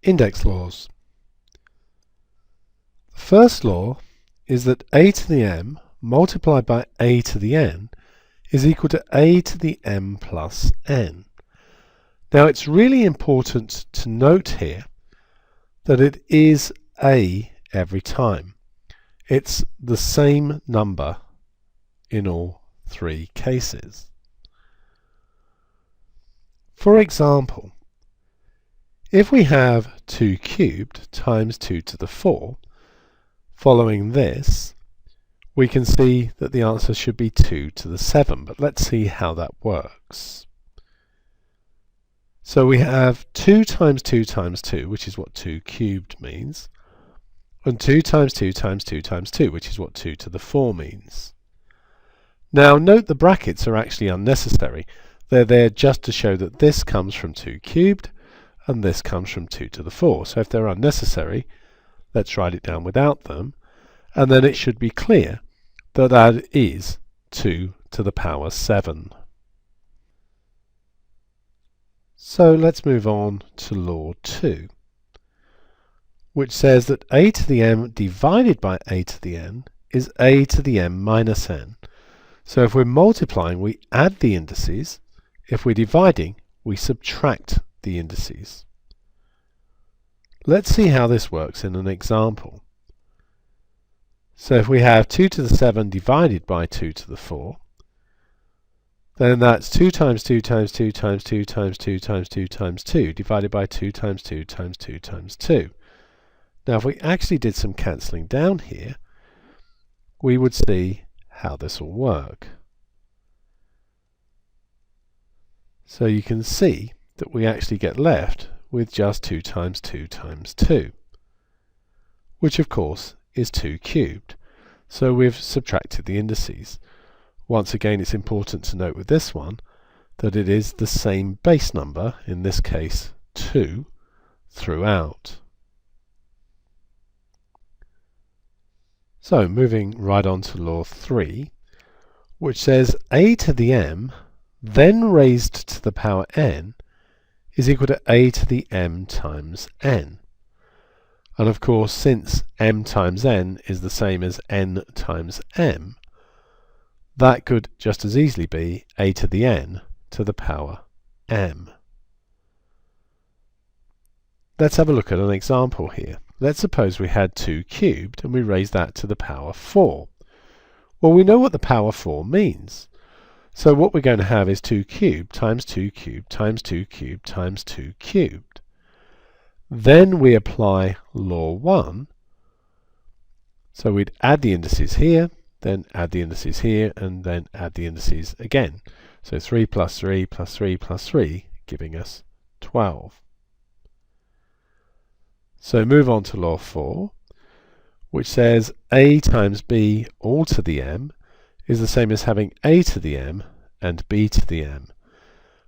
Index laws. The first law is that a to the m multiplied by a to the n is equal to a to the m plus n. Now it's really important to note here that it is a every time. It's the same number in all three cases. For example, if we have 2 cubed times 2 to the 4, following this, we can see that the answer should be 2 to the 7, but let's see how that works. So we have 2 times 2 times 2, which is what 2 cubed means, and 2 times 2 times 2 times 2, which is what 2 to the 4 means. Now note the brackets are actually unnecessary. They're there just to show that this comes from 2 cubed, and this comes from 2 to the 4. So if they're unnecessary, let's write it down without them, and then it should be clear that that is 2 to the power 7. So let's move on to law 2, which says that a to the m divided by a to the n is a to the m minus n. So if we're multiplying, we add the indices. If we're dividing, we subtract the indices. Let's see how this works in an example. So if we have 2 to the 7 divided by 2 to the 4, then that's 2 times 2 times 2 times 2 times 2 times 2 times 2 divided by 2 times 2 times 2 times 2. Now if we actually did some cancelling down here, we would see how this will work. So you can see that we actually get left with just 2 times 2 times 2, which of course is 2 cubed. So we've subtracted the indices. Once again, it's important to note with this one that it is the same base number, in this case 2, throughout. So moving right on to law 3, which says a to the m then raised to the power n is equal to a to the m times n. And of course, since m times n is the same as n times m, that could just as easily be a to the n to the power m. Let's have a look at an example here. Let's suppose we had 2 cubed and we raised that to the power 4. Well, we know what the power 4 means. So what we're going to have is 2 cubed times 2 cubed times 2 cubed times 2 cubed. Then we apply law 1. So we'd add the indices here, then add the indices here, and then add the indices again. So 3 plus 3 plus 3 plus 3, giving us 12. So move on to law 4, which says a times b all to the m is the same as having a to the m and b to the m.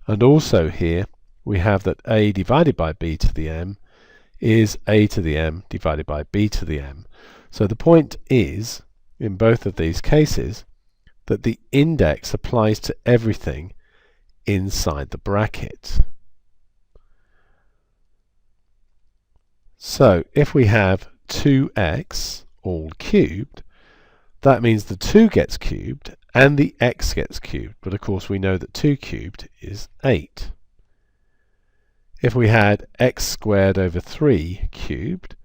And also here we have that a divided by b to the m is a to the m divided by b to the m. So the point is, in both of these cases, that the index applies to everything inside the bracket. So if we have 2x all cubed, that means the 2 gets cubed and the x gets cubed, but of course we know that 2 cubed is 8. If we had x squared over 3 cubed,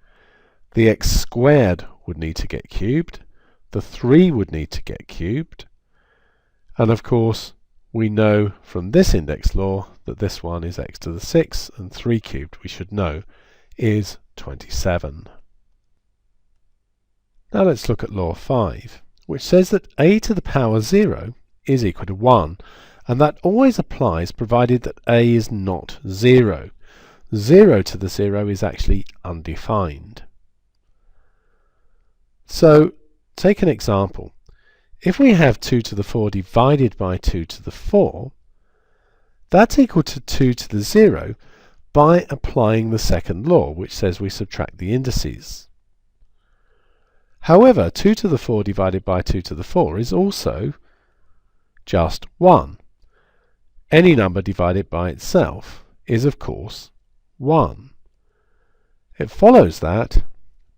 the x squared would need to get cubed, the 3 would need to get cubed, and of course we know from this index law that this one is x to the 6, and 3 cubed, we should know, is 27. Now let's look at law 5, which says that a to the power 0 is equal to 1, and that always applies provided that a is not 0. 0 to the 0 is actually undefined. So take an example. If we have 2 to the 4 divided by 2 to the 4, that's equal to 2 to the 0 by applying the second law, which says we subtract the indices. However, 2 to the 4 divided by 2 to the 4 is also just 1. Any number divided by itself is, of course, 1. It follows that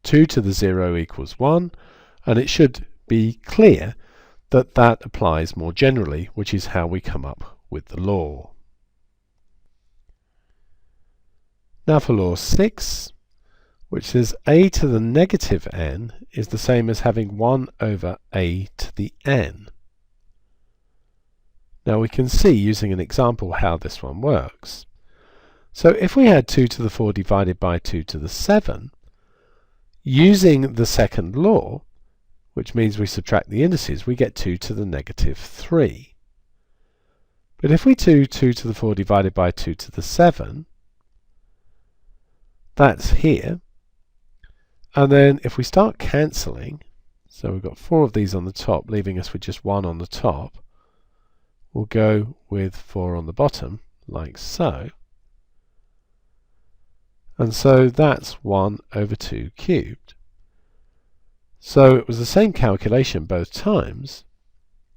2 to the 0 equals 1, and it should be clear that that applies more generally, which is how we come up with the law. Now for law 6, which says a to the negative n is the same as having 1 over a to the n. Now we can see using an example how this one works. So if we had 2 to the 4 divided by 2 to the 7, using the second law, which means we subtract the indices, we get 2 to the negative 3. But if we do 2 to the 4 divided by 2 to the 7, that's here. And then if we start cancelling, so we've got 4 of these on the top, leaving us with just 1 on the top, we'll go with 4 on the bottom, like so. And so that's 1 over 2 cubed. So it was the same calculation both times.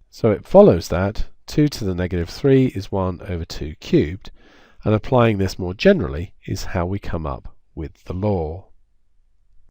So it follows that 2 to the negative 3 is 1 over 2 cubed. And applying this more generally is how we come up with the law.